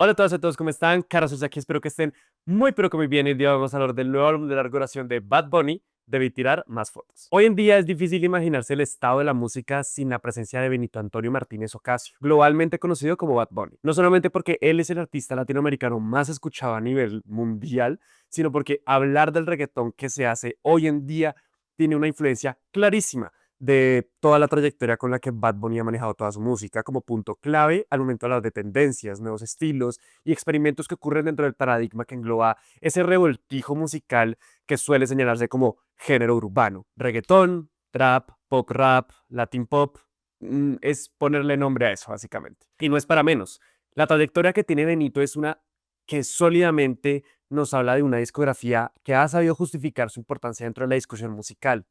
Hola a todas y a todos, ¿cómo están? Carlos aquí, espero que estén muy pero que muy bien. Hoy día vamos a hablar del nuevo álbum de larga duración de Bad Bunny, Debí tirar más fotos. Hoy en día es difícil imaginarse el estado de la música sin la presencia de Benito Antonio Martínez Ocasio, globalmente conocido como Bad Bunny. No solamente porque él es el artista latinoamericano más escuchado a nivel mundial, sino porque hablar del reggaetón que se hace hoy en día tiene una influencia clarísima de toda la trayectoria con la que Bad Bunny ha manejado toda su música como punto clave al momento de hablar de tendencias, nuevos estilos y experimentos que ocurren dentro del paradigma que engloba ese revoltijo musical que suele señalarse como género urbano. Reggaetón, trap, pop rap, latin pop, es ponerle nombre a eso básicamente. Y no es para menos. La trayectoria que tiene Benito es una que sólidamente nos habla de una discografía que ha sabido justificar su importancia dentro de la discusión musical.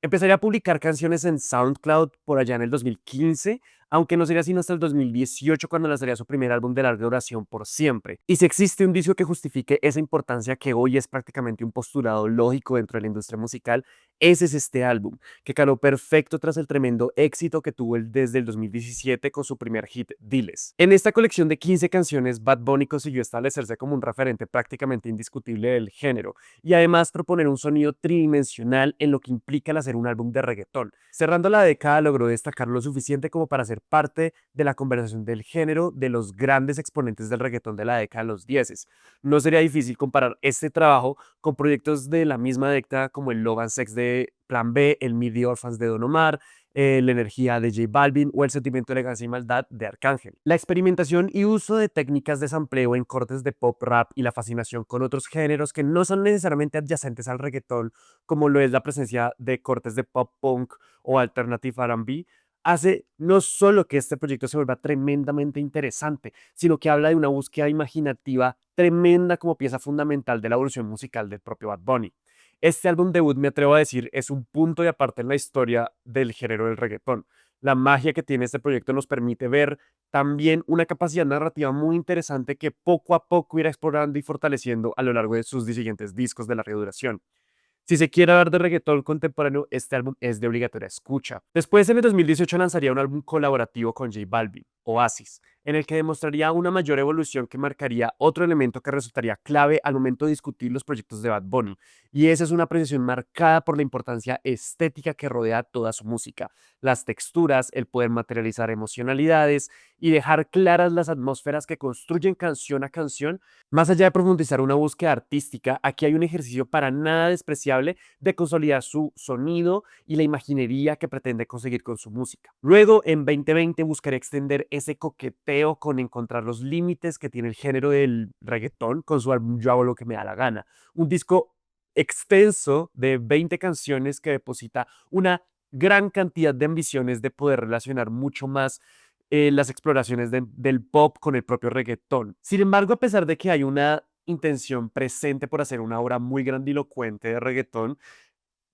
Empezaría a publicar canciones en SoundCloud por allá en el 2015, aunque no sería sino hasta el 2018 cuando lanzaría su primer álbum de larga duración Por Siempre. Y si existe un disco que justifique esa importancia que hoy es prácticamente un postulado lógico dentro de la industria musical, ese es este álbum, que caló perfecto tras el tremendo éxito que tuvo él desde el 2017 con su primer hit, Diles. En esta colección de 15 canciones, Bad Bunny consiguió establecerse como un referente prácticamente indiscutible del género, y además proponer un sonido tridimensional en lo que implica el hacer un álbum de reggaetón. Cerrando la década logró destacar lo suficiente como para ser parte de la conversación del género de los grandes exponentes del reggaetón de la década de los 10. No sería difícil comparar este trabajo con proyectos de la misma década como el Love and Sex de Plan B, el Midi Orphans de Don Omar, la energía de J Balvin o el sentimiento de elegancia y maldad de Arcángel. La experimentación y uso de técnicas de sampleo en cortes de pop rap y la fascinación con otros géneros que no son necesariamente adyacentes al reggaetón, como lo es la presencia de cortes de pop punk o alternative R&B, hace no solo que este proyecto se vuelva tremendamente interesante, sino que habla de una búsqueda imaginativa tremenda como pieza fundamental de la evolución musical del propio Bad Bunny. Este álbum debut, me atrevo a decir, es un punto y aparte en la historia del género del reggaetón. La magia que tiene este proyecto nos permite ver también una capacidad narrativa muy interesante que poco a poco irá explorando y fortaleciendo a lo largo de sus siguientes discos de larga duración. Si se quiere hablar de reggaetón contemporáneo, este álbum es de obligatoria escucha. Después, en el 2018, lanzaría un álbum colaborativo con J Balvin, Oasis, en el que demostraría una mayor evolución que marcaría otro elemento que resultaría clave al momento de discutir los proyectos de Bad Bunny, y esa es una apreciación marcada por la importancia estética que rodea toda su música, las texturas, el poder materializar emocionalidades y dejar claras las atmósferas que construyen canción a canción. Más allá de profundizar una búsqueda artística, aquí hay un ejercicio para nada despreciable de consolidar su sonido y la imaginería que pretende conseguir con su música. Luego, en 2020, buscaré extender ese coqueteo con encontrar los límites que tiene el género del reggaetón con su álbum Yo hago lo que me da la gana. Un disco extenso de 20 canciones que deposita una gran cantidad de ambiciones de poder relacionar mucho más las exploraciones del pop con el propio reggaetón. Sin embargo, a pesar de que hay una intención presente por hacer una obra muy grandilocuente de reggaetón,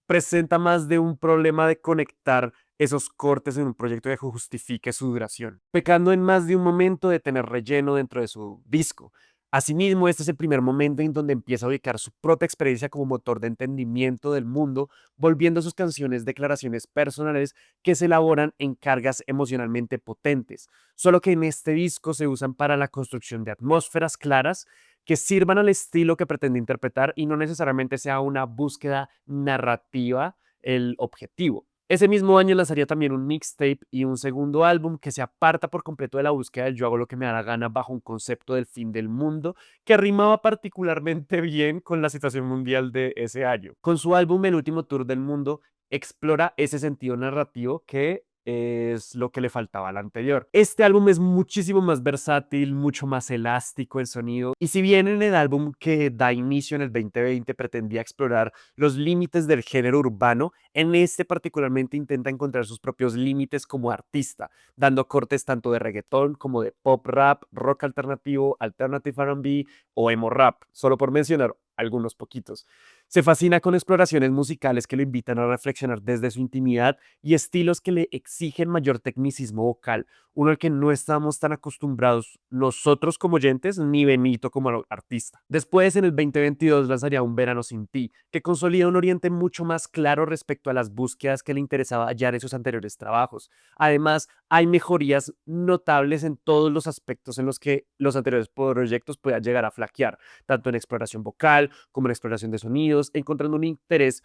presenta más de un problema de conectar esos cortes en un proyecto que justifique su duración, pecando en más de un momento de tener relleno dentro de su disco. Asimismo, este es el primer momento en donde empieza a ubicar su propia experiencia como motor de entendimiento del mundo, volviendo sus canciones declaraciones personales que se elaboran en cargas emocionalmente potentes, solo que en este disco se usan para la construcción de atmósferas claras que sirvan al estilo que pretende interpretar y no necesariamente sea una búsqueda narrativa el objetivo. Ese mismo año lanzaría también un mixtape y un segundo álbum que se aparta por completo de la búsqueda del yo hago lo que me da la gana bajo un concepto del fin del mundo que rimaba particularmente bien con la situación mundial de ese año. Con su álbum El último tour del mundo explora ese sentido narrativo que es lo que le faltaba al anterior. Este álbum es muchísimo más versátil, mucho más elástico el sonido, y si bien en el álbum que da inicio en el 2020 pretendía explorar los límites del género urbano, en este particularmente intenta encontrar sus propios límites como artista, dando cortes tanto de reggaetón como de pop rap, rock alternativo, alternative R&B o emo rap, solo por mencionar algunos poquitos. Se fascina con exploraciones musicales que lo invitan a reflexionar desde su intimidad y estilos que le exigen mayor tecnicismo vocal, uno al que no estamos tan acostumbrados nosotros como oyentes ni Benito como artista. Después, en el 2022, lanzaría Un Verano Sin Ti, que consolida un oriente mucho más claro respecto a las búsquedas que le interesaba hallar en sus anteriores trabajos. Además, hay mejorías notables en todos los aspectos en los que los anteriores proyectos podían llegar a flaquear, tanto en exploración vocal como en exploración de sonidos, encontrando un interés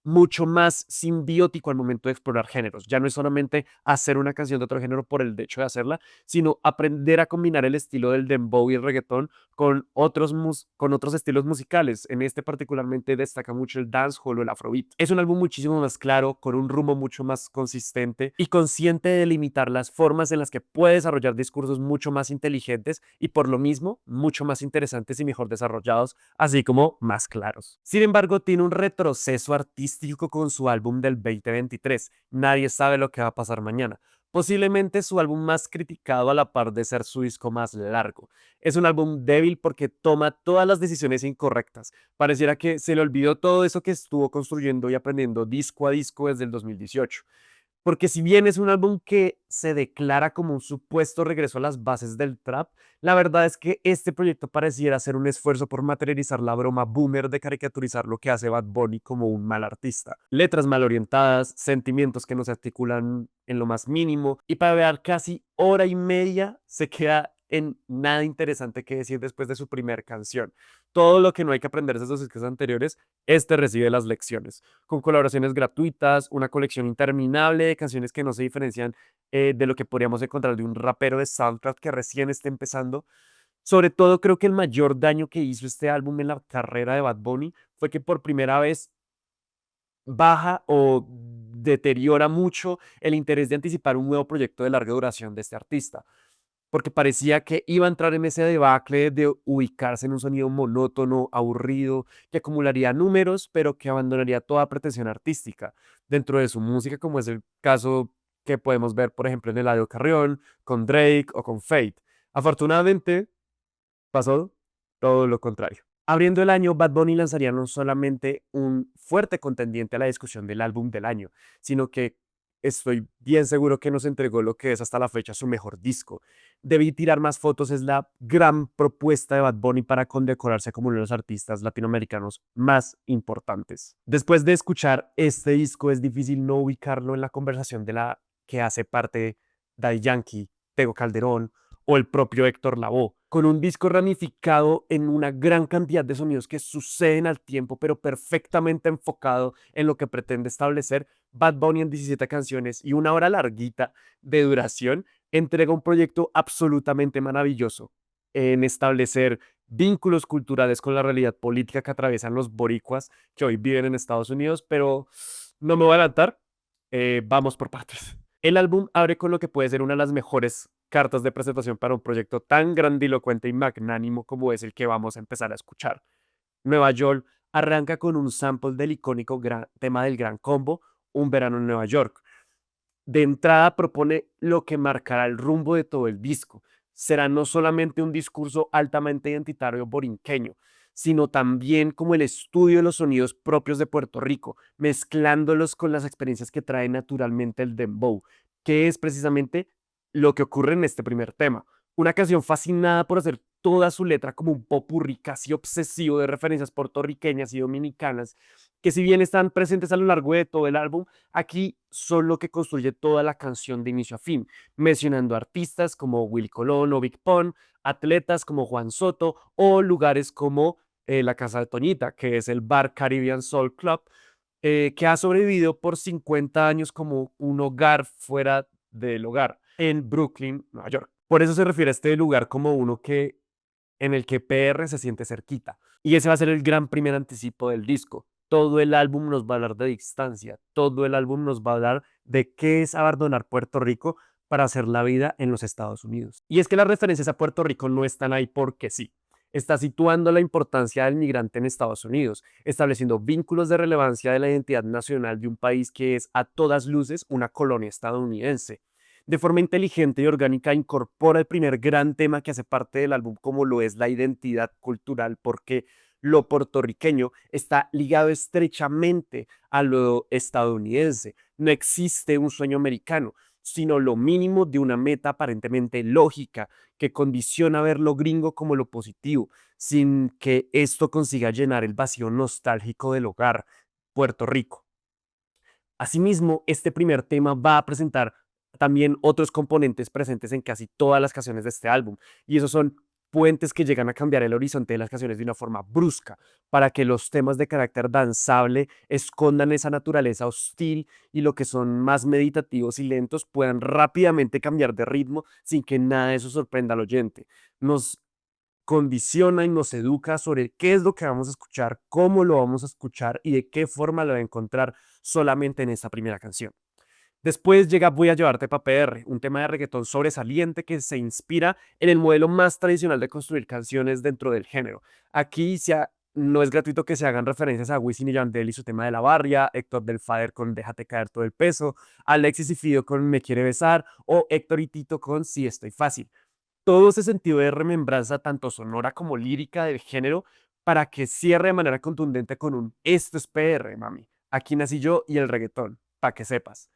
mucho más simbiótico al momento de explorar géneros. Ya no es solamente hacer una canción de otro género por el hecho de hacerla, sino aprender a combinar el estilo del dembow y el reggaetón con otros estilos musicales. En este particularmente destaca mucho el dancehall o el afrobeat. Es un álbum muchísimo más claro, con un rumbo mucho más consistente y consciente de limitar las formas en las que puede desarrollar discursos mucho más inteligentes y por lo mismo mucho más interesantes y mejor desarrollados, así como más claros. Sin embargo, tiene un retroceso artístico con su álbum del 2023. Nadie sabe lo que va a pasar mañana. Posiblemente su álbum más criticado a la par de ser su disco más largo. Es un álbum débil porque toma todas las decisiones incorrectas. Pareciera que se le olvidó todo eso que estuvo construyendo y aprendiendo disco a disco desde el 2018. Porque si bien es un álbum que se declara como un supuesto regreso a las bases del trap, la verdad es que este proyecto pareciera ser un esfuerzo por materializar la broma boomer de caricaturizar lo que hace Bad Bunny como un mal artista. Letras mal orientadas, sentimientos que no se articulan en lo más mínimo, y para ver casi hora y media se queda en nada interesante que decir después de su primera canción. Todo lo que no hay que aprender de esos discos anteriores, este recibe las lecciones con colaboraciones gratuitas, una colección interminable de canciones que no se diferencian de lo que podríamos encontrar de un rapero de SoundCloud que recién está empezando. Sobre todo, creo que el mayor daño que hizo este álbum en la carrera de Bad Bunny fue que por primera vez baja o deteriora mucho el interés de anticipar un nuevo proyecto de larga duración de este artista, porque parecía que iba a entrar en ese debacle de ubicarse en un sonido monótono, aburrido, que acumularía números, pero que abandonaría toda pretensión artística dentro de su música, como es el caso que podemos ver, por ejemplo, en Eladio Carrión, con Drake o con Fate. Afortunadamente, pasó todo lo contrario. Abriendo el año, Bad Bunny lanzaría no solamente un fuerte contendiente a la discusión del álbum del año, sino que estoy bien seguro que nos entregó lo que es hasta la fecha su mejor disco. Debí tirar más fotos es la gran propuesta de Bad Bunny para condecorarse como uno de los artistas latinoamericanos más importantes. Después de escuchar este disco, es difícil no ubicarlo en la conversación de la que hace parte Daddy Yankee, Tego Calderón o el propio Héctor Lavoe, con un disco ramificado en una gran cantidad de sonidos que suceden al tiempo, pero perfectamente enfocado en lo que pretende establecer. Bad Bunny en 17 canciones y una hora larguita de duración entrega un proyecto absolutamente maravilloso en establecer vínculos culturales con la realidad política que atraviesan los boricuas que hoy viven en Estados Unidos, pero no me voy a adelantar, vamos por partes. El álbum abre con lo que puede ser una de las mejores cartas de presentación para un proyecto tan grandilocuente y magnánimo como es el que vamos a empezar a escuchar. Nueva York arranca con un sample del icónico tema del Gran Combo, Un verano en Nueva York. De entrada propone lo que marcará el rumbo de todo el disco. Será no solamente un discurso altamente identitario borinqueño, sino también como el estudio de los sonidos propios de Puerto Rico, mezclándolos con las experiencias que trae naturalmente el dembow, que es precisamente lo que ocurre en este primer tema. Una canción fascinada por hacer toda su letra como un popurrí casi obsesivo de referencias puertorriqueñas y dominicanas, que si bien están presentes a lo largo de todo el álbum, aquí son lo que construye toda la canción de inicio a fin, mencionando artistas como Willy Colón o Big Pun, atletas como Juan Soto o lugares como la Casa de Toñita, que es el bar Caribbean Soul Club, que ha sobrevivido por 50 años como un hogar fuera del hogar en Brooklyn, Nueva York. Por eso se refiere a este lugar como uno que en el que PR se siente cerquita. Y ese va a ser el gran primer anticipo del disco. Todo el álbum nos va a hablar de distancia, todo el álbum nos va a hablar de qué es abandonar Puerto Rico para hacer la vida en los Estados Unidos. Y es que las referencias a Puerto Rico no están ahí porque sí. Está situando la importancia del migrante en Estados Unidos, estableciendo vínculos de relevancia de la identidad nacional de un país que es a todas luces una colonia estadounidense. De forma inteligente y orgánica incorpora el primer gran tema que hace parte del álbum, como lo es la identidad cultural, porque Lo puertorriqueño está ligado estrechamente a lo estadounidense. No existe un sueño americano, sino lo mínimo de una meta aparentemente lógica que condiciona ver lo gringo como lo positivo, sin que esto consiga llenar el vacío nostálgico del hogar, Puerto Rico. Asimismo, este primer tema va a presentar también otros componentes presentes en casi todas las canciones de este álbum, y esos son puentes que llegan a cambiar el horizonte de las canciones de una forma brusca, para que los temas de carácter danzable escondan esa naturaleza hostil y lo que son más meditativos y lentos puedan rápidamente cambiar de ritmo sin que nada de eso sorprenda al oyente. Nos condiciona y nos educa sobre qué es lo que vamos a escuchar, cómo lo vamos a escuchar y de qué forma lo va a encontrar solamente en esta primera canción. Después llega Voy a llevarte pa' PR, un tema de reggaetón sobresaliente que se inspira en el modelo más tradicional de construir canciones dentro del género. Aquí no es gratuito que se hagan referencias a Wisin y Yandel y su tema de la barria, Héctor del Fader con Déjate caer todo el peso, Alexis y Fido con Me quiere besar o Héctor y Tito con Si estoy fácil. Todo ese sentido de remembranza, tanto sonora como lírica del género, para que cierre de manera contundente con un esto es PR, mami. Aquí nací yo y el reggaetón, para que sepas.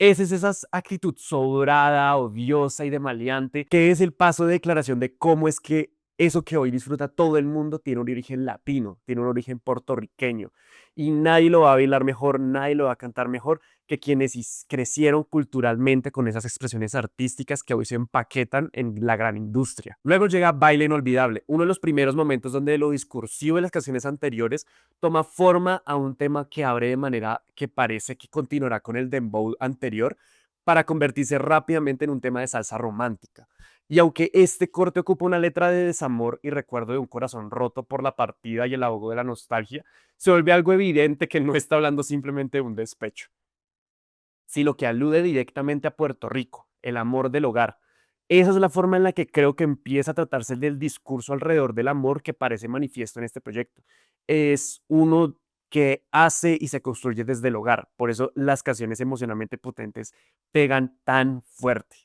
Esa es esa actitud sobrada, odiosa y de maleante, que es el paso de declaración de cómo es que eso que hoy disfruta todo el mundo tiene un origen latino, tiene un origen puertorriqueño. Y nadie lo va a bailar mejor, nadie lo va a cantar mejor que quienes crecieron culturalmente con esas expresiones artísticas que hoy se empaquetan en la gran industria. Luego llega Baile Inolvidable, uno de los primeros momentos donde lo discursivo de las canciones anteriores toma forma a un tema que abre de manera que parece que continuará con el dembow anterior para convertirse rápidamente en un tema de salsa romántica. Y aunque este corte ocupa una letra de desamor y recuerdo de un corazón roto por la partida y el ahogo de la nostalgia, se vuelve algo evidente que no está hablando simplemente de un despecho, sino que alude directamente a Puerto Rico, el amor del hogar. Esa es la forma en la que creo que empieza a tratarse del discurso alrededor del amor que parece manifiesto en este proyecto. Es uno que hace y se construye desde el hogar. Por eso las canciones emocionalmente potentes pegan tan fuerte.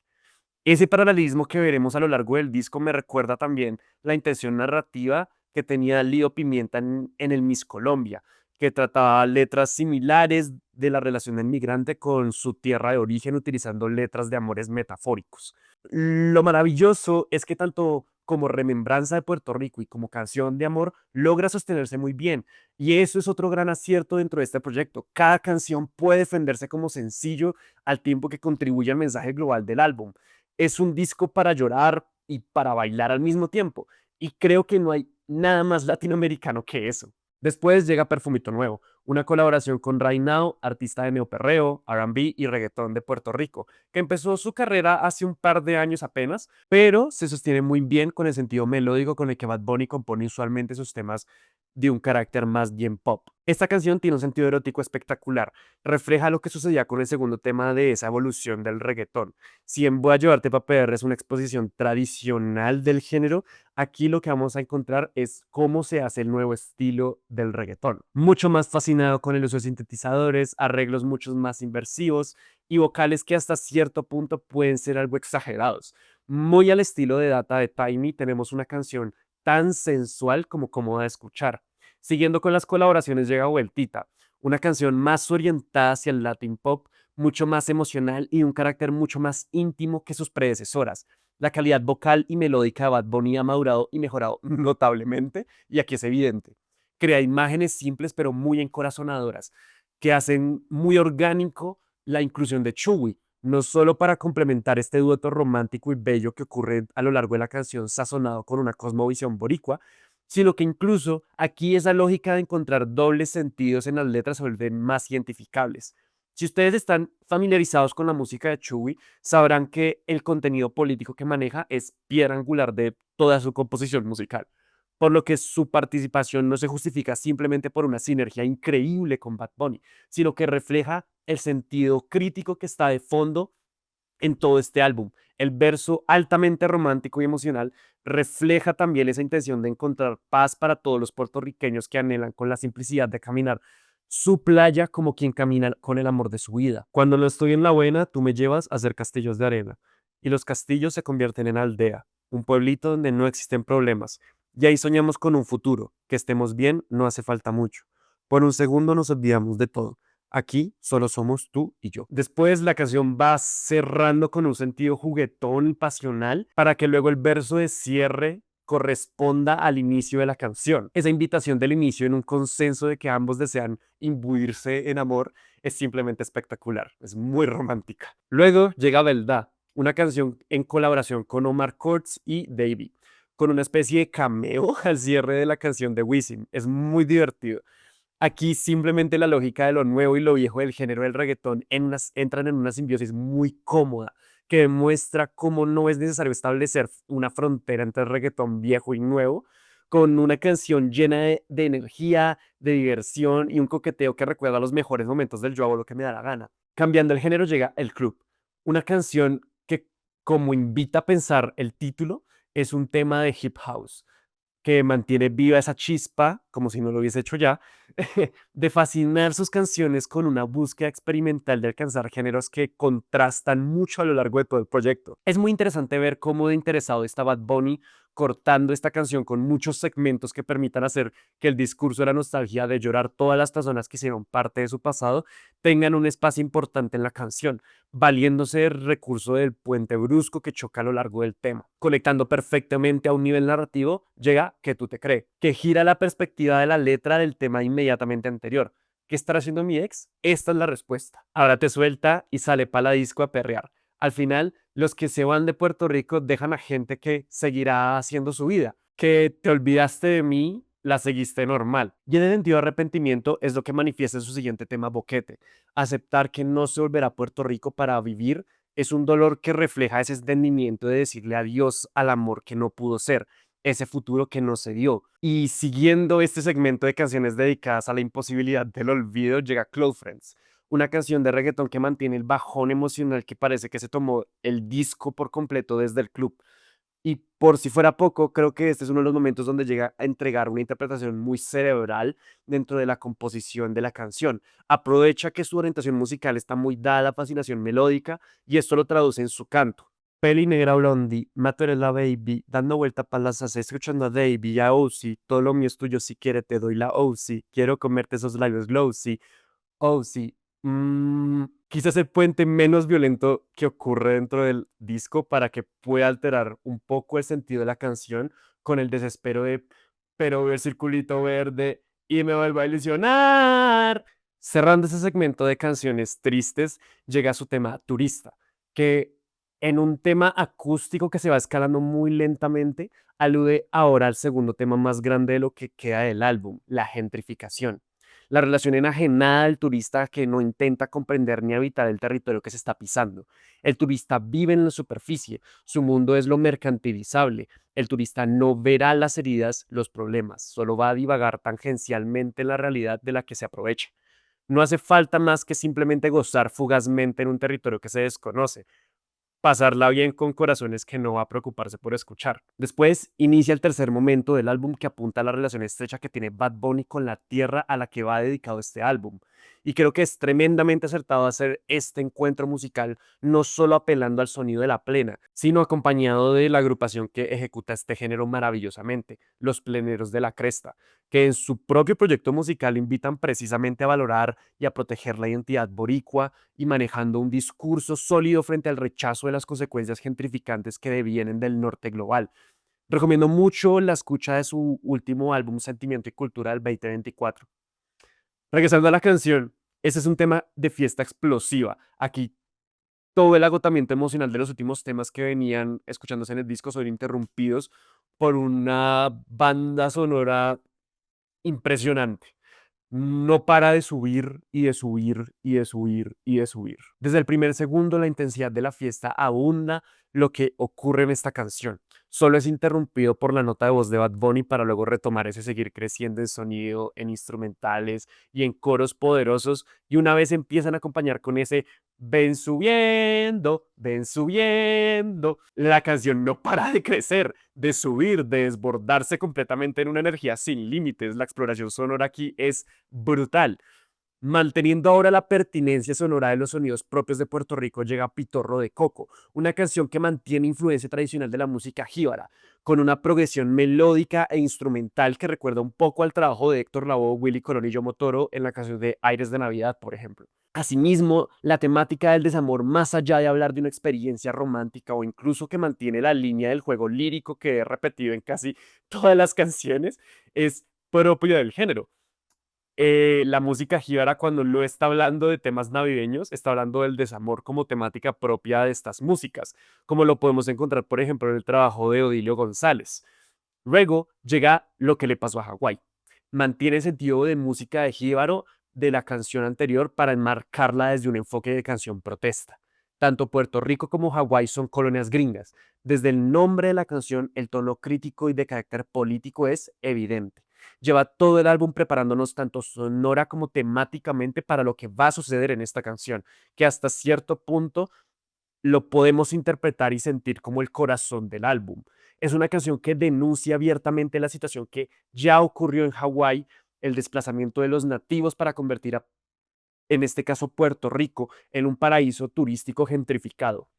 Ese paralelismo que veremos a lo largo del disco me recuerda también la intención narrativa que tenía Lío Pimienta en el Miss Colombia, que trataba letras similares de la relación del migrante con su tierra de origen utilizando letras de amores metafóricos. Lo maravilloso es que tanto como remembranza de Puerto Rico y como canción de amor logra sostenerse muy bien. Y eso es otro gran acierto dentro de este proyecto. Cada canción puede defenderse como sencillo al tiempo que contribuye al mensaje global del álbum. Es un disco para llorar y para bailar al mismo tiempo. Y creo que no hay nada más latinoamericano que eso. Después llega Perfumito Nuevo, una colaboración con Right Now, artista de neoperreo, R&B y reggaetón de Puerto Rico, que empezó su carrera hace un par de años apenas, pero se sostiene muy bien con el sentido melódico con el que Bad Bunny compone usualmente sus temas de un carácter más bien pop. Esta canción tiene un sentido erótico espectacular, refleja lo que sucedía con el segundo tema de esa evolución del reggaetón. Si en Voy a llevarte pa' PR es una exposición tradicional del género, aquí lo que vamos a encontrar es cómo se hace el nuevo estilo del reggaetón. Mucho más fascinado con el uso de sintetizadores, arreglos mucho más inversivos y vocales que hasta cierto punto pueden ser algo exagerados. Muy al estilo de Data de Tiny, tenemos una canción tan sensual como cómoda de escuchar. Siguiendo con las colaboraciones llega Vueltita, una canción más orientada hacia el Latin pop, mucho más emocional y un carácter mucho más íntimo que sus predecesoras. La calidad vocal y melódica de Bad Bunny ha madurado y mejorado notablemente, y aquí es evidente. Crea imágenes simples pero muy encorazonadoras, que hacen muy orgánico la inclusión de Chewy, no solo para complementar este dueto romántico y bello que ocurre a lo largo de la canción sazonado con una cosmovisión boricua, sino que incluso aquí esa lógica de encontrar dobles sentidos en las letras se vuelven más identificables. Si ustedes están familiarizados con la música de Chewy, sabrán que el contenido político que maneja es piedra angular de toda su composición musical, por lo que su participación no se justifica simplemente por una sinergia increíble con Bad Bunny, sino que refleja el sentido crítico que está de fondo en todo este álbum. El verso altamente romántico y emocional refleja también esa intención de encontrar paz para todos los puertorriqueños que anhelan con la simplicidad de caminar su playa como quien camina con el amor de su vida. Cuando no estoy en la buena, tú me llevas a hacer castillos de arena y los castillos se convierten en aldea, un pueblito donde no existen problemas. Y ahí soñamos con un futuro. Que estemos bien no hace falta mucho. Por un segundo nos olvidamos de todo. Aquí solo somos tú y yo. Después la canción va cerrando con un sentido juguetón y pasional para que luego el verso de cierre corresponda al inicio de la canción. Esa invitación del inicio en un consenso de que ambos desean imbuirse en amor es simplemente espectacular, es muy romántica. Luego llega Belda, una canción en colaboración con Omar Courtz y Davey, con una especie de cameo al cierre de la canción de Wisin. Es muy divertido. Aquí simplemente la lógica de lo nuevo y lo viejo del género del reggaetón entran en una simbiosis muy cómoda que demuestra cómo no es necesario establecer una frontera entre el reggaetón viejo y nuevo, con una canción llena de energía, de diversión y un coqueteo que recuerda los mejores momentos del yo hago lo que me da la gana. Cambiando el género llega El Club, una canción que, como invita a pensar el título, es un tema de hip house que mantiene viva esa chispa, como si no lo hubiese hecho ya, de fascinar sus canciones con una búsqueda experimental de alcanzar géneros que contrastan mucho a lo largo de todo el proyecto. Es muy interesante ver cómo de interesado está Bad Bunny cortando esta canción con muchos segmentos que permitan hacer que el discurso de la nostalgia de llorar todas las personas que hicieron parte de su pasado tengan un espacio importante en la canción, valiéndose del recurso del puente brusco que choca a lo largo del tema. Conectando perfectamente a un nivel narrativo, llega Que tú te crees, que gira la perspectiva de la letra del tema inmediatamente anterior. ¿Qué estará haciendo mi ex? Esta es la respuesta. Ahora te suelta y sale para la disco a perrear. Al final, los que se van de Puerto Rico dejan a gente que seguirá haciendo su vida. Que te olvidaste de mí, la seguiste normal. Y en el sentido de arrepentimiento es lo que manifiesta en su siguiente tema Boquete. Aceptar que no se volverá a Puerto Rico para vivir es un dolor que refleja ese entendimiento de decirle adiós al amor que no pudo ser, ese futuro que no se dio. Y siguiendo este segmento de canciones dedicadas a la imposibilidad del olvido, llega Close Friends, una canción de reggaetón que mantiene el bajón emocional que parece que se tomó el disco por completo desde el club. Y por si fuera poco, creo que este es uno de los momentos donde llega a entregar una interpretación muy cerebral dentro de la composición de la canción. Aprovecha que su orientación musical está muy dada a la fascinación melódica y esto lo traduce en su canto. Peli negra blondie, Mato eres la baby, dando vuelta para las haces, escuchando a Davey, a Ozzy, todo lo mío es tuyo, si quiere te doy la Ozzy, quiero comerte esos labios glossy, Oh, sí. Quizás el puente menos violento que ocurre dentro del disco para que pueda alterar un poco el sentido de la canción con el desespero de, pero el circulito verde y me vuelvo a ilusionar. Cerrando ese segmento de canciones tristes, llega su tema Turista, que en un tema acústico que se va escalando muy lentamente, alude ahora al segundo tema más grande de lo que queda del álbum, la gentrificación. La relación enajenada del turista que no intenta comprender ni habitar el territorio que se está pisando. El turista vive en la superficie, su mundo es lo mercantilizable. El turista no verá las heridas, los problemas, solo va a divagar tangencialmente en la realidad de la que se aprovecha. No hace falta más que simplemente gozar fugazmente en un territorio que se desconoce, pasarla bien con corazones que no va a preocuparse por escuchar. Después inicia el tercer momento del álbum que apunta a la relación estrecha que tiene Bad Bunny con la tierra a la que va dedicado este álbum. Y creo que es tremendamente acertado hacer este encuentro musical no solo apelando al sonido de la plena, sino acompañado de la agrupación que ejecuta este género maravillosamente, los Pleneros de la Cresta, que en su propio proyecto musical invitan precisamente a valorar y a proteger la identidad boricua y manejando un discurso sólido frente al rechazo de las consecuencias gentrificantes que devienen del norte global. Recomiendo mucho la escucha de su último álbum Sentimiento y Cultura del 2024. Regresando a la canción, ese es un tema de fiesta explosiva. Aquí todo el agotamiento emocional de los últimos temas que venían escuchándose en el disco son interrumpidos por una banda sonora impresionante. No para de subir y de subir y de subir y de subir. Desde el primer segundo, la intensidad de la fiesta abunda lo que ocurre en esta canción. Solo es interrumpido por la nota de voz de Bad Bunny para luego retomar ese seguir creciendo en sonido, en instrumentales y en coros poderosos. Y una vez empiezan a acompañar con ese ven subiendo, la canción no para de crecer, de subir, de desbordarse completamente en una energía sin límites. La exploración sonora aquí es brutal. Manteniendo ahora la pertinencia sonora de los sonidos propios de Puerto Rico, llega Pitorro de Coco, una canción que mantiene influencia tradicional de la música jíbara, con una progresión melódica e instrumental que recuerda un poco al trabajo de Héctor Lavoe, Willy Colón y Yomo Toro en la canción de Aires de Navidad, por ejemplo. Asimismo, la temática del desamor, más allá de hablar de una experiencia romántica o incluso que mantiene la línea del juego lírico que he repetido en casi todas las canciones, es propia del género. La música jíbara, cuando no está hablando de temas navideños, está hablando del desamor como temática propia de estas músicas, como lo podemos encontrar, por ejemplo, en el trabajo de Odilio González. Luego llega Lo que le pasó a Hawái. Mantiene el sentido de música de jíbaro de la canción anterior para enmarcarla desde un enfoque de canción protesta. Tanto Puerto Rico como Hawái son colonias gringas. Desde el nombre de la canción, el tono crítico y de carácter político es evidente. Lleva todo el álbum preparándonos tanto sonora como temáticamente para lo que va a suceder en esta canción, que hasta cierto punto lo podemos interpretar y sentir como el corazón del álbum. Es una canción que denuncia abiertamente la situación que ya ocurrió en Hawái, el desplazamiento de los nativos para convertir a, en este caso, Puerto Rico en un paraíso turístico gentrificado.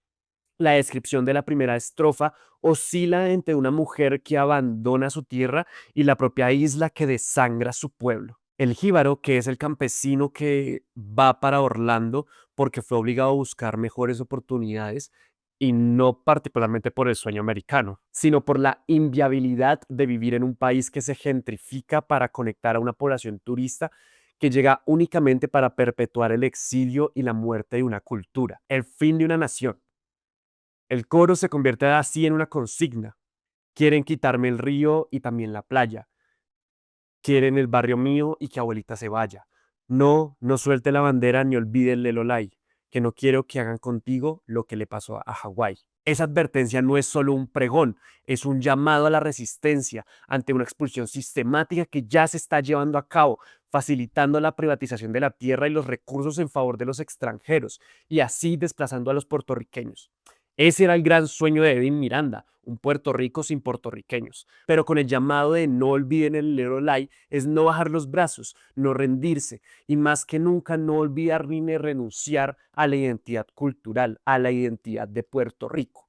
La descripción de la primera estrofa oscila entre una mujer que abandona su tierra y la propia isla que desangra su pueblo. El jíbaro, que es el campesino que va para Orlando porque fue obligado a buscar mejores oportunidades y no particularmente por el sueño americano, sino por la inviabilidad de vivir en un país que se gentrifica para conectar a una población turista que llega únicamente para perpetuar el exilio y la muerte de una cultura, el fin de una nación. El coro se convierte así en una consigna. Quieren quitarme el río y también la playa. Quieren el barrio mío y que abuelita se vaya. No, no suelte la bandera ni olvide el Lelolai, que no quiero que hagan contigo lo que le pasó a Hawái. Esa advertencia no es solo un pregón, es un llamado a la resistencia ante una expulsión sistemática que ya se está llevando a cabo, facilitando la privatización de la tierra y los recursos en favor de los extranjeros, y así desplazando a los puertorriqueños. Ese era el gran sueño de Edwin Miranda, un Puerto Rico sin puertorriqueños. Pero con el llamado de no olviden el Lerolai es no bajar los brazos, no rendirse y más que nunca no olvidar ni renunciar a la identidad cultural, a la identidad de Puerto Rico.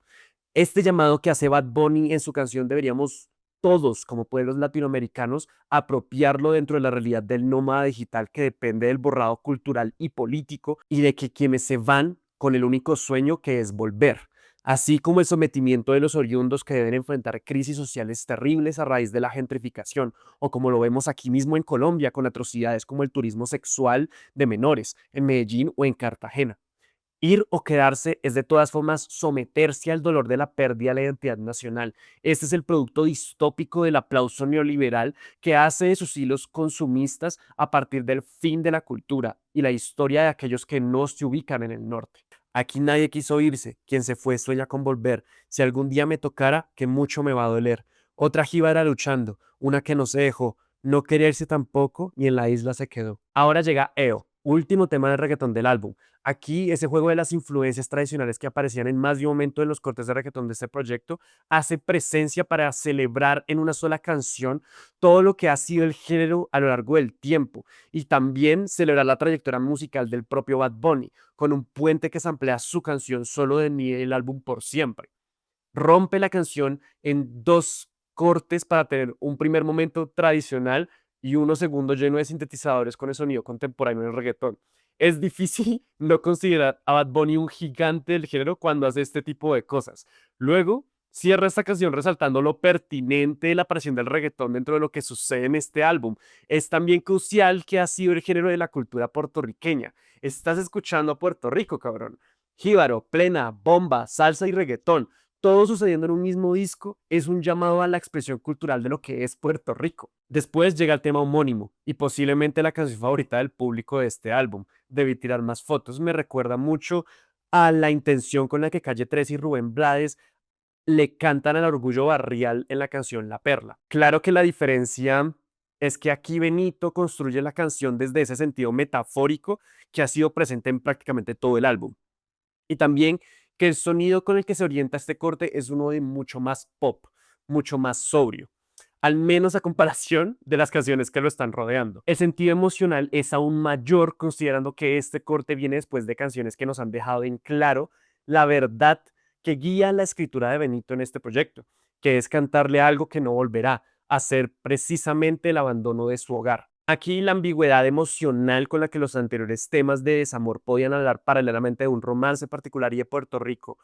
Este llamado que hace Bad Bunny en su canción deberíamos todos, como pueblos latinoamericanos, apropiarlo dentro de la realidad del nómada digital que depende del borrado cultural y político y de que quienes se van con el único sueño que es volver, así como el sometimiento de los oriundos que deben enfrentar crisis sociales terribles a raíz de la gentrificación, o como lo vemos aquí mismo en Colombia con atrocidades como el turismo sexual de menores en Medellín o en Cartagena. Ir o quedarse es de todas formas someterse al dolor de la pérdida de la identidad nacional. Este es el producto distópico del aplauso neoliberal que hace de sus hilos consumistas a partir del fin de la cultura y la historia de aquellos que no se ubican en el norte. Aquí nadie quiso irse, quien se fue sueña con volver. Si algún día me tocara, que mucho me va a doler. Otra jíbara luchando, una que no se dejó, no quería irse tampoco y en la isla se quedó. Ahora llega EO, último tema del reggaetón del álbum. Aquí ese juego de las influencias tradicionales que aparecían en más de un momento en los cortes de reggaetón de este proyecto hace presencia para celebrar en una sola canción todo lo que ha sido el género a lo largo del tiempo y también celebrar la trayectoria musical del propio Bad Bunny con un puente que samplea su canción solo de ni el álbum por siempre. Rompe la canción en dos cortes para tener un primer momento tradicional y uno segundo lleno de sintetizadores con el sonido contemporáneo del reggaetón. Es difícil no considerar a Bad Bunny un gigante del género cuando hace este tipo de cosas. Luego, cierra esta canción resaltando lo pertinente de la aparición del reggaetón dentro de lo que sucede en este álbum. Es también crucial que ha sido el género de la cultura puertorriqueña. Estás escuchando a Puerto Rico, cabrón. Jíbaro, plena, bomba, salsa y reggaetón todo sucediendo en un mismo disco, es un llamado a la expresión cultural de lo que es Puerto Rico. Después llega el tema homónimo y posiblemente la canción favorita del público de este álbum, Debí tirar más fotos. Me recuerda mucho a la intención con la que Calle 13 y Rubén Blades le cantan al orgullo barrial en la canción La Perla. Claro que la diferencia es que aquí Benito construye la canción desde ese sentido metafórico que ha sido presente en prácticamente todo el álbum. Y también que el sonido con el que se orienta este corte es uno de mucho más pop, mucho más sobrio. al menos a comparación de las canciones que lo están rodeando. El sentido emocional es aún mayor considerando que este corte viene después de canciones que nos han dejado en claro la verdad que guía la escritura de Benito en este proyecto, que es cantarle algo que no volverá a ser precisamente el abandono de su hogar. Aquí la ambigüedad emocional con la que los anteriores temas de desamor podían hablar paralelamente de un romance particular y de Puerto Rico.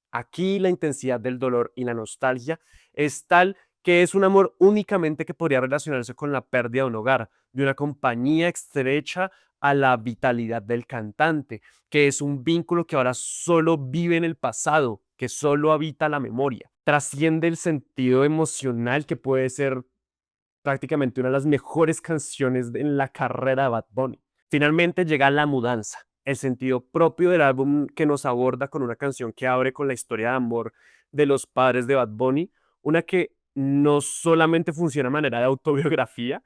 Aquí la intensidad del dolor y la nostalgia es tal que es un amor únicamente que podría relacionarse con la pérdida de un hogar, de una compañía estrecha a la vitalidad del cantante, que es un vínculo que ahora solo vive en el pasado, que solo habita la memoria. Trasciende el sentido emocional que puede ser prácticamente una de las mejores canciones en la carrera de Bad Bunny. Finalmente llega La Mudanza, el sentido propio del álbum que nos aborda con una canción que abre con la historia de amor de los padres de Bad Bunny, una que no solamente funciona de manera de autobiografía,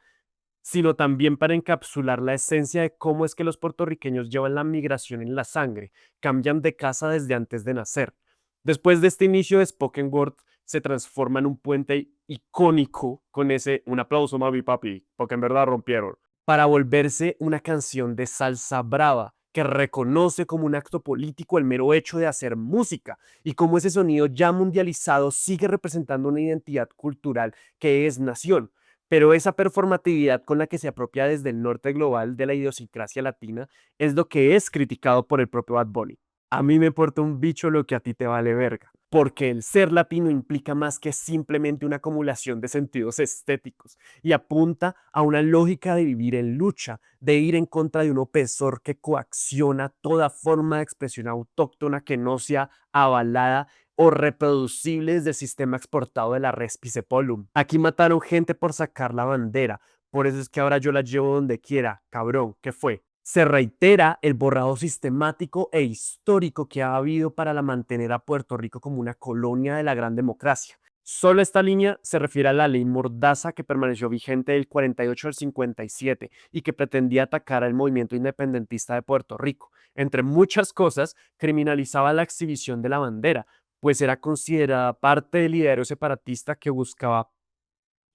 sino también para encapsular la esencia de cómo es que los puertorriqueños llevan la migración en la sangre, cambian de casa desde antes de nacer. Después de este inicio de Spoken Word, se transforma en un puente icónico con ese un aplauso mami papi, porque en verdad rompieron, para volverse una canción de salsa brava que reconoce como un acto político el mero hecho de hacer música y cómo ese sonido ya mundializado sigue representando una identidad cultural que es nación, pero esa performatividad con la que se apropia desde el norte global de la idiosincrasia latina es lo que es criticado por el propio Bad Bunny. A mí me importa un bicho lo que a ti te vale verga, porque el ser latino implica más que simplemente una acumulación de sentidos estéticos y apunta a una lógica de vivir en lucha, de ir en contra de un opresor que coacciona toda forma de expresión autóctona que no sea avalada o reproducibles del sistema exportado de la Respicepolum. Aquí mataron gente por sacar la bandera, por eso es que ahora yo la llevo donde quiera, cabrón, ¿qué fue? Se reitera el borrado sistemático e histórico que ha habido para mantener a Puerto Rico como una colonia de la gran democracia. Solo esta línea se refiere a la ley Mordaza que permaneció vigente del 48 al 57 y que pretendía atacar al movimiento independentista de Puerto Rico. Entre muchas cosas, criminalizaba la exhibición de la bandera, pues era considerada parte del liderato separatista que buscaba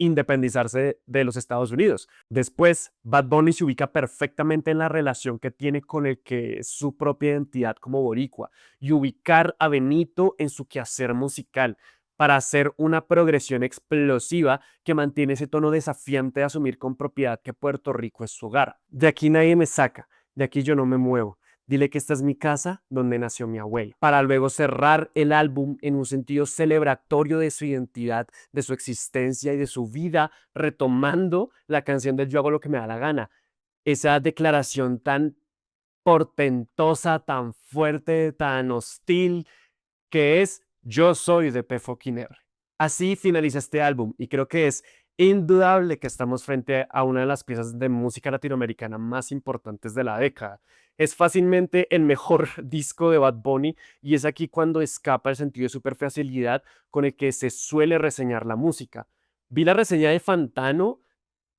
independizarse de los Estados Unidos. Después, Bad Bunny se ubica perfectamente en la relación que tiene con el que es su propia identidad como boricua y ubicar a Benito en su quehacer musical para hacer una progresión explosiva que mantiene ese tono desafiante de asumir con propiedad que Puerto Rico es su hogar. De aquí nadie me saca, de aquí yo no me muevo. Dile que esta es mi casa donde nació mi abuelo, para luego cerrar el álbum en un sentido celebratorio de su identidad, de su existencia y de su vida, retomando la canción del Yo hago lo que me da la gana. Esa declaración tan portentosa, tan fuerte, tan hostil, que es Yo soy de P. fucking R. Así finaliza este álbum y creo que es indudable que estamos frente a una de las piezas de música latinoamericana más importantes de la década. Es fácilmente el mejor disco de Bad Bunny y es aquí cuando escapa el sentido de superficialidad con el que se suele reseñar la música. Vi la reseña de Fantano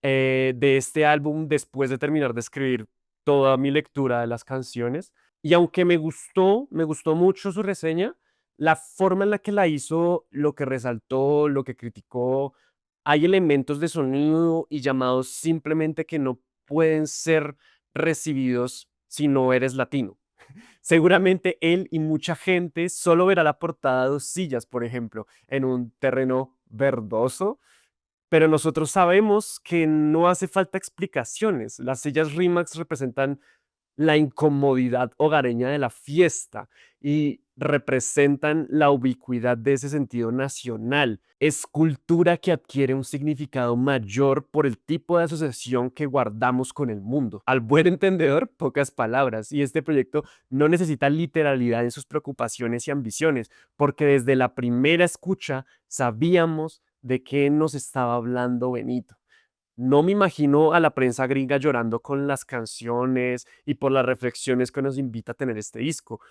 de este álbum después de terminar de escribir toda mi lectura de las canciones. Y aunque me gustó mucho su reseña, la forma en la que la hizo, lo que resaltó, lo que criticó, hay elementos de sonido y llamados simplemente que no pueden ser recibidos si no eres latino. Seguramente él y mucha gente solo verá la portada de dos sillas, por ejemplo, en un terreno verdoso, pero nosotros sabemos que no hace falta explicaciones. Las sillas RIMAX representan la incomodidad hogareña de la fiesta y representan la ubicuidad de ese sentido nacional. Es cultura que adquiere un significado mayor por el tipo de asociación que guardamos con el mundo. Al buen entendedor, pocas palabras, y este proyecto no necesita literalidad en sus preocupaciones y ambiciones, porque desde la primera escucha sabíamos de qué nos estaba hablando Benito. No me imagino a la prensa gringa llorando con las canciones y por las reflexiones que nos invita a tener este disco.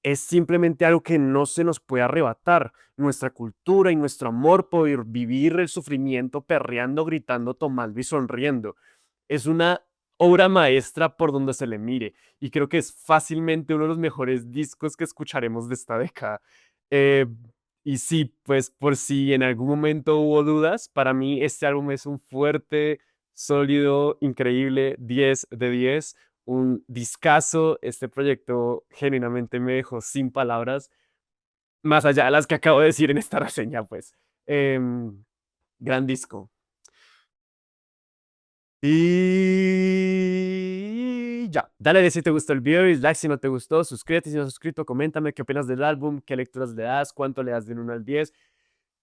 Es simplemente algo que no se nos puede arrebatar. Nuestra cultura y nuestro amor por vivir el sufrimiento perreando, gritando, tomando y sonriendo. Es una obra maestra por donde se le mire y creo que es fácilmente uno de los mejores discos que escucharemos de esta década. Eh, Y sí, pues por si en algún momento hubo dudas, para mí este álbum es un fuerte, sólido, increíble, 10 de 10, un discazo. Este proyecto genuinamente me dejó sin palabras, más allá de las que acabo de decir en esta reseña, pues. Em, Gran disco. Y ya, dale de si te gustó el video, dislike si no te gustó, suscríbete si no has suscrito, coméntame qué opinas del álbum, qué lecturas le das, cuánto le das de 1 al 10,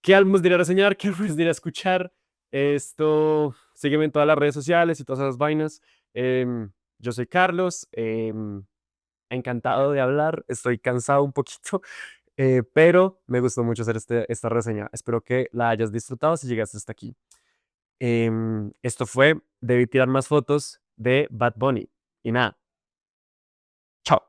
qué álbumes diré a reseñar, qué álbumes diré a escuchar. Esto, sígueme en todas las redes sociales y todas esas vainas. Yo soy Carlos, encantado de hablar, estoy cansado un poquito, pero me gustó mucho hacer esta reseña. Espero que la hayas disfrutado si llegaste hasta aquí. Esto fue Debí tirar más fotos de Bad Bunny. Y nada, chao.